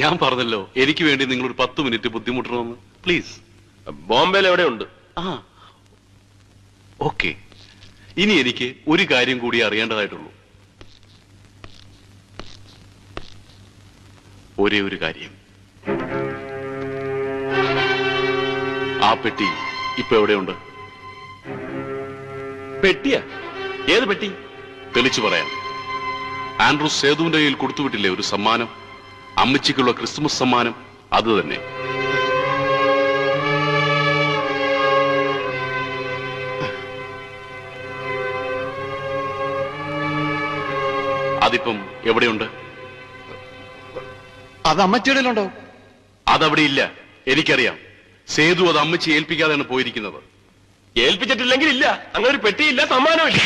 ഞാൻ പറഞ്ഞല്ലോ എനിക്ക് വേണ്ടി നിങ്ങൾ ഒരു 10 മിനിറ്റ് ബുദ്ധിമുട്ടണമെന്ന്. പ്ലീസ്. ബോംബെയിൽ എവിടെയുണ്ട്? ഓക്കെ. ഇനി എനിക്ക് ഒരു കാര്യം കൂടി അറിയേണ്ടതായിട്ടുള്ളൂ. ഒരേ ഒരു കാര്യം. ആ പെട്ടി ഇപ്പൊ എവിടെയുണ്ട്? പെട്ടിയാ? ഏത് പെട്ടി? തെളിച്ചു പറയാം. ആൻഡ്രൂസ് സേതുവിന്റെ കയ്യിൽ കൊടുത്തുവിട്ടില്ലേ ഒരു സമ്മാനം, അമ്മച്ചിക്കുള്ള ക്രിസ്മസ് സമ്മാനം? അത് തന്നെ. അതിപ്പം എവിടെയുണ്ട്? അത് അമ്മച്ചിയുടെ ഉണ്ടോ? അതവിടെ ഇല്ല. എനിക്കറിയാം. സേതു അത് അമ്മച്ചി ഏൽപ്പിക്കാതെയാണ് പോയിരിക്കുന്നത്. ഏൽപ്പിച്ചിട്ടില്ലെങ്കിൽ ഇല്ല. അങ്ങനെ ഒരു പെട്ടിയില്ല, സമ്മാനമില്ല.